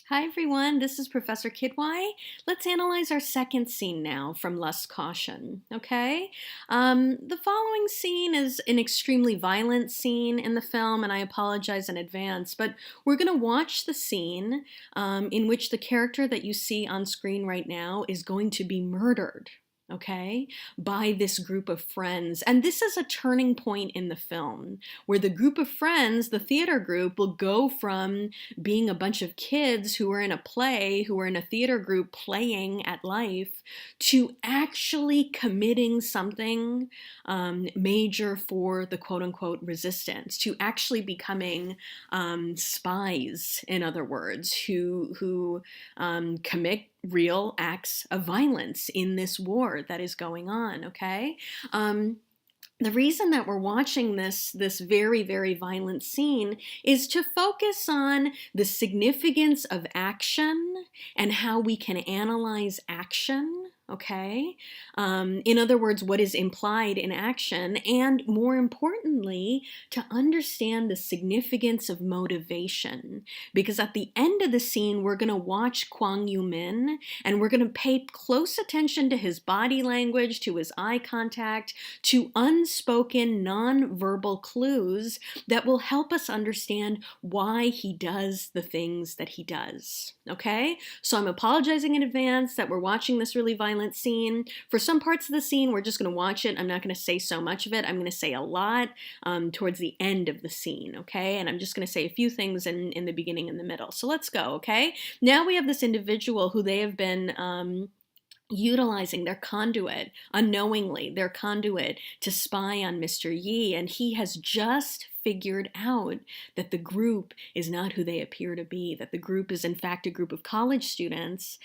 Hi everyone, this is Professor Kidwai. Let's analyze our second scene now from Lust Caution, okay? The following scene is an extremely violent scene in the film, and I apologize in advance, but we're going to watch the scene in which the character that you see on screen right now is going to be murdered, okay, by this group of friends. And this is a turning point in the film where the group of friends, the theater group, will go from being a bunch of kids who were in a play, who were in a theater group playing at life, to actually committing something major for the quote unquote resistance, to actually becoming spies, in other words, who commit real acts of violence in this war that is going on, okay? The reason that we're watching this very, very violent scene is to focus on the significance of action and how we can analyze action, okay? In other words, what is implied in action, and more importantly, to understand the significance of motivation. Because at the end of the scene, we're going to watch Kwang Yu-min, and we're going to pay close attention to his body language, to his eye contact, to unspoken nonverbal clues that will help us understand why he does the things that he does, okay? So I'm apologizing in advance that we're watching this really violent scene. For some parts of the scene, we're just going to watch it. I'm not going to say so much of it. I'm going to say a lot towards the end of the scene, okay? And I'm just going to say a few things in the beginning and the middle. So let's go, okay? Now we have this individual who they have been utilizing their conduit, unknowingly, their conduit to spy on Mr. Yi, and he has just figured out that the group is not who they appear to be, that the group is in fact a group of college students.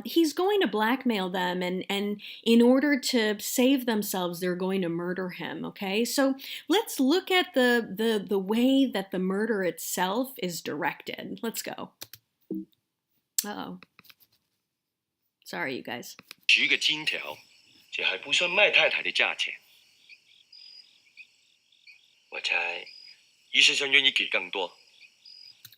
He's going to blackmail them, and in order to save themselves, they're going to murder him, okay? So let's look at the way that the murder itself is directed. Let's go. Uh-oh. Sorry, you guys. 10个金条，这还不算麦太太的价钱。我猜，医生想愿意给更多。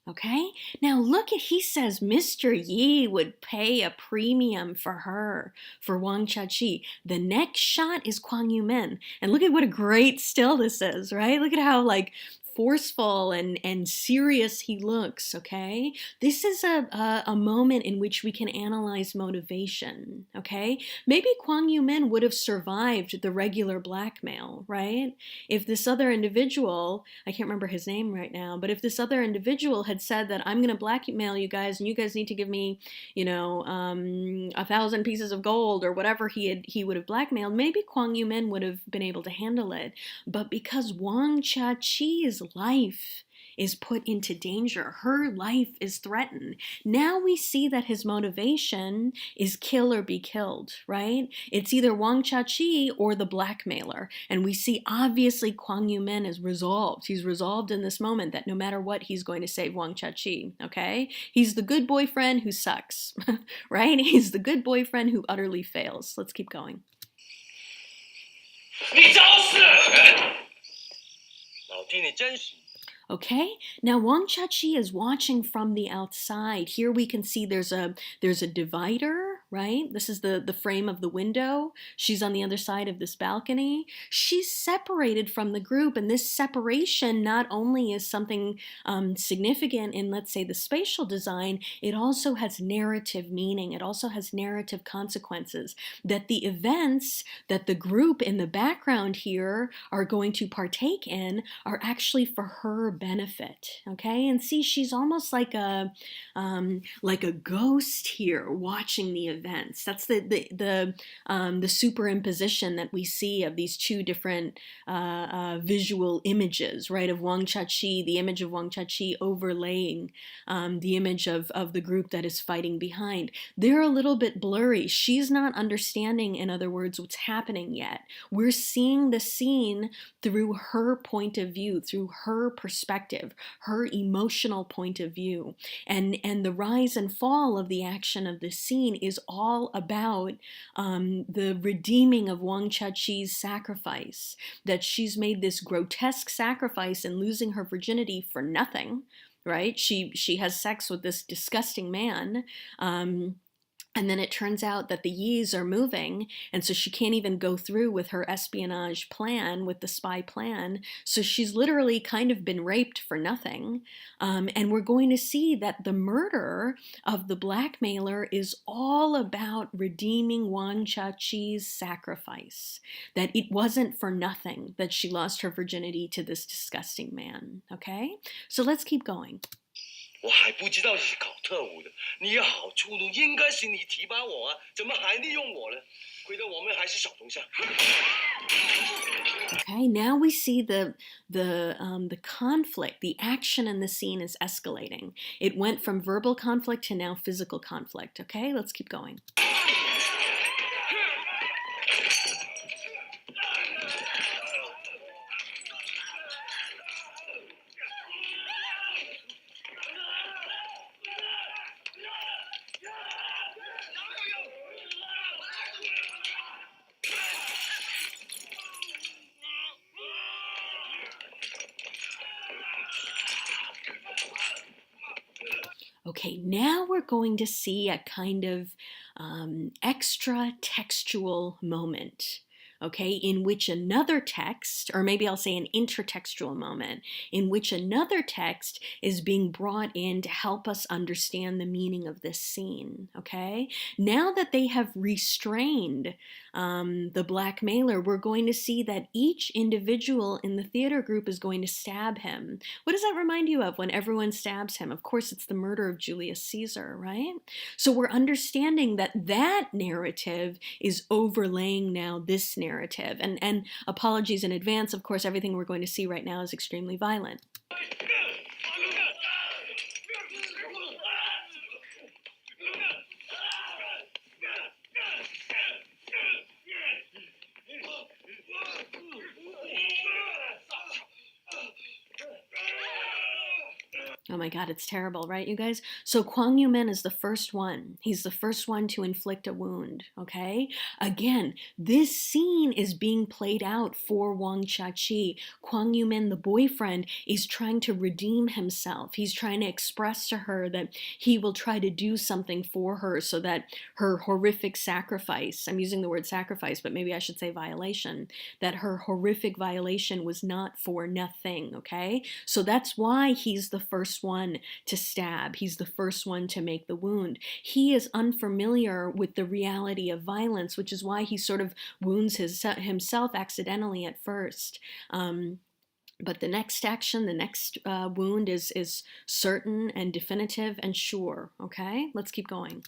Okay, now look at, he says Mr. Yi would pay a premium for her, for Wang Chachi. The next shot is Kwang Yu-min. And look at what a great still this is, right? Look at how like forceful and serious he looks, okay? This is a moment in which we can analyze motivation, okay? Maybe Kwang Yu-min would have survived the regular blackmail, right? If this other individual, I can't remember his name right now, but if this other individual had said that I'm going to blackmail you guys and you guys need to give me, 1,000 pieces of gold or whatever he would have blackmailed, maybe Kwang Yu-min would have been able to handle it. But because Wang Chachi's life is put into danger, her life is threatened, now we see that his motivation is kill or be killed, right? It's either Wang Chachi or the blackmailer. And we see obviously Kwang Yu-min is resolved. He's resolved in this moment that no matter what, he's going to save Wang Chachi, okay? He's the good boyfriend who sucks, right? He's the good boyfriend who utterly fails. Let's keep going. 你找死！老弟，你真是。 Okay, now Wang Chachi is watching from the outside. Here we can see there's a divider, right? This is the frame of the window. She's on the other side of this balcony. She's separated from the group, and this separation not only is something significant in, let's say, the spatial design, it also has narrative meaning. It also has narrative consequences, that the events that the group in the background here are going to partake in are actually for her benefit, okay? And see, she's almost like a ghost here watching the events. That's the superimposition that we see of these two different visual images, right? Of Wang Chachi, the image of Wang Chachi overlaying the image of the group that is fighting behind. They're a little bit blurry. She's not understanding, in other words, what's happening yet. We're seeing the scene through her point of view, through her perspective, her emotional point of view. And the rise and fall of the action of the scene is all about the redeeming of Wang Chachi's sacrifice, that she's made this grotesque sacrifice in losing her virginity for nothing, right? She has sex with this disgusting man. And then it turns out that the Yis are moving, and so she can't even go through with her espionage plan, with the spy plan. So she's literally kind of been raped for nothing. And we're going to see that the murder of the blackmailer is all about redeeming Wang Chaqi's sacrifice. That it wasn't for nothing that she lost her virginity to this disgusting man. Okay? So let's keep going. 我还不知道你是搞特务的，你要好出路，应该是你提拔我啊，怎么还利用我呢？亏得我们还是小同乡。Okay, now we see the conflict, the action in the scene is escalating. It went from verbal conflict to now physical conflict. Okay, let's keep going. Okay, now we're going to see a kind of extra textual moment, okay, in which another text, or maybe I'll say an intertextual moment, in which another text is being brought in to help us understand the meaning of this scene, okay? Now that they have restrained the blackmailer, we're going to see that each individual in the theater group is going to stab him. What does that remind you of when everyone stabs him? Of course, it's the murder of Julius Caesar, right? So we're understanding that that narrative is overlaying now this narrative. And apologies in advance, of course, everything we're going to see right now is extremely violent. Oh my God, it's terrible, right, you guys? So Kwang Yu-min is the first one. He's the first one to inflict a wound, okay? Again, this scene is being played out for Wang Chachi. Kwang Yu-min, the boyfriend, is trying to redeem himself. He's trying to express to her that he will try to do something for her so that her horrific sacrifice, I'm using the word sacrifice, but maybe I should say violation, that her horrific violation was not for nothing, okay? So that's why he's the first one to stab. He's the first one to make the wound. He is unfamiliar with the reality of violence, which is why he sort of wounds himself accidentally at first. But the next action, the next wound is certain and definitive and sure. Okay, let's keep going.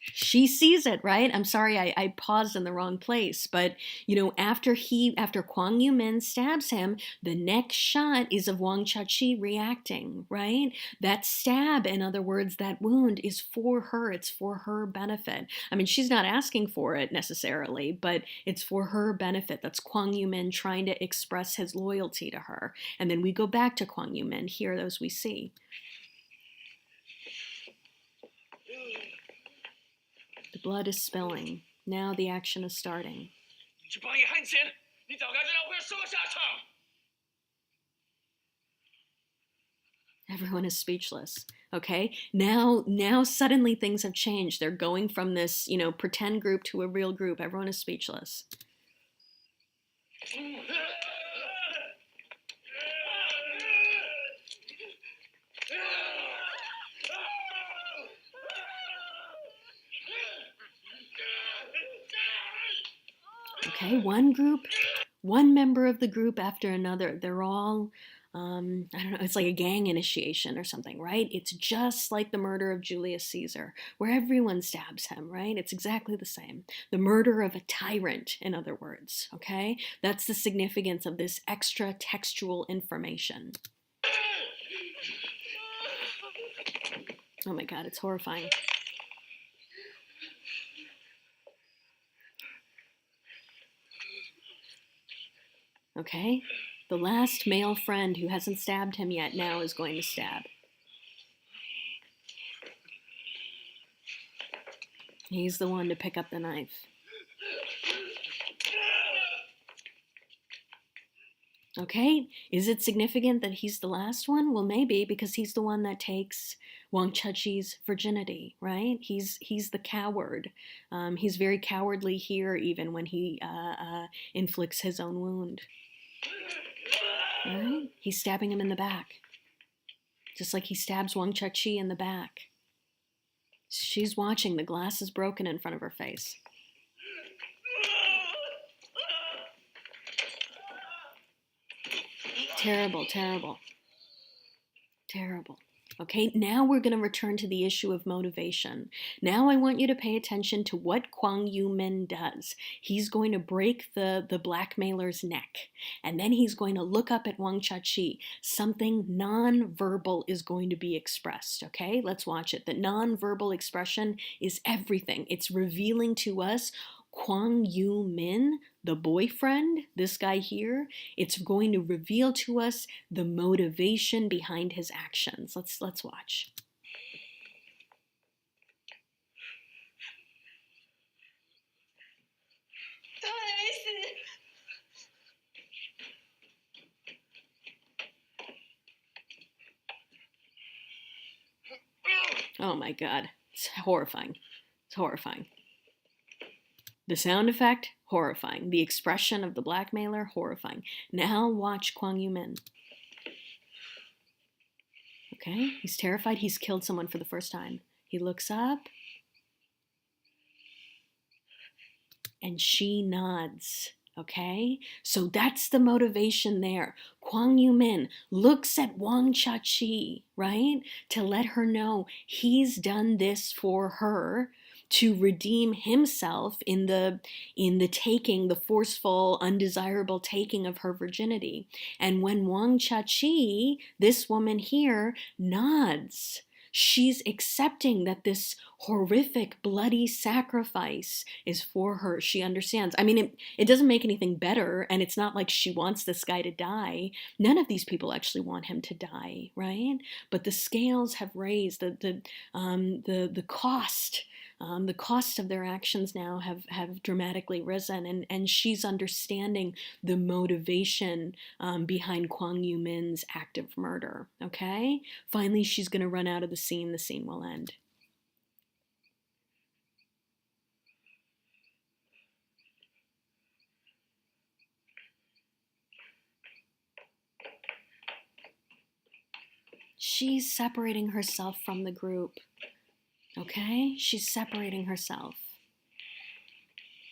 She sees it, right? I'm sorry, I paused in the wrong place. But, you know, after Kwang Yu-min stabs him, the next shot is of Wang Chachi reacting, right? That stab, in other words, that wound is for her. It's for her benefit. I mean, she's not asking for it necessarily, but it's for her benefit. That's Kwang Yu-min trying to express his loyalty to her. And then we go back to Kwang Yu-min here as we see. The blood is spilling. Now the action is starting. Everyone is speechless. Okay, now suddenly things have changed. They're going from this, you know, pretend group to a real group. Everyone is speechless. Okay, one member of the group after another. They're all, I don't know, it's like a gang initiation or something, right? It's just like the murder of Julius Caesar, where everyone stabs him, right? It's exactly the same. The murder of a tyrant, in other words, okay? That's the significance of this extra textual information. Oh my God, it's horrifying. Okay, the last male friend who hasn't stabbed him yet now is going to stab. He's the one to pick up the knife. Okay, is it significant that he's the last one? Well, maybe, because he's the one that takes Wang Chachi's virginity, right? He's the coward. He's very cowardly here, even when he inflicts his own wound. Right? He's stabbing him in the back, just like he stabs Wang Chachi in the back. She's watching. The glass is broken in front of her face. Terrible, terrible, terrible. Okay, now we're going to return to the issue of motivation. Now I want you to pay attention to what Kwang Yu-min does. He's going to break the blackmailer's neck, and then he's going to look up at Wang Chachi. Something non-verbal is going to be expressed, okay? Let's watch it. The non-verbal expression is everything. It's revealing to us Kwang Yu-min, the boyfriend, this guy here. It's going to reveal to us the motivation behind his actions. Let's watch. Oh my God, it's horrifying. It's horrifying. The sound effect, horrifying. The expression of the blackmailer, horrifying. Now watch Kwang Yu-min. Okay, he's terrified. He's killed someone for the first time. He looks up, and she nods. Okay, so that's the motivation there. Kwang Yu-min looks at Wang Chachi, right, to let her know he's done this for her, to redeem himself in the taking, the forceful, undesirable taking of her virginity. And when Wang Chachi, this woman here, nods, she's accepting that this horrific, bloody sacrifice is for her. She understands. I mean, it doesn't make anything better, and it's not like she wants this guy to die. None of these people actually want him to die, right? But the scales have raised. The cost. The cost of their actions now have dramatically risen, and she's understanding the motivation behind Kwang Yu-min's act of murder, okay? Finally, she's going to run out of the scene. The scene will end. She's separating herself from the group. Okay? She's separating herself.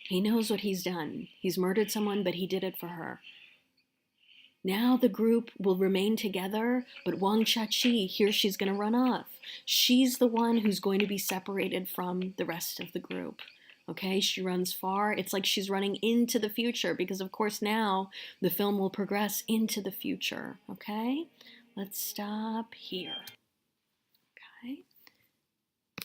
He knows what he's done. He's murdered someone, but he did it for her. Now the group will remain together, but Wang Chachi, here she's going to run off. She's the one who's going to be separated from the rest of the group. Okay, she runs far. It's like she's running into the future, because of course now the film will progress into the future. Okay, let's stop here. Okay.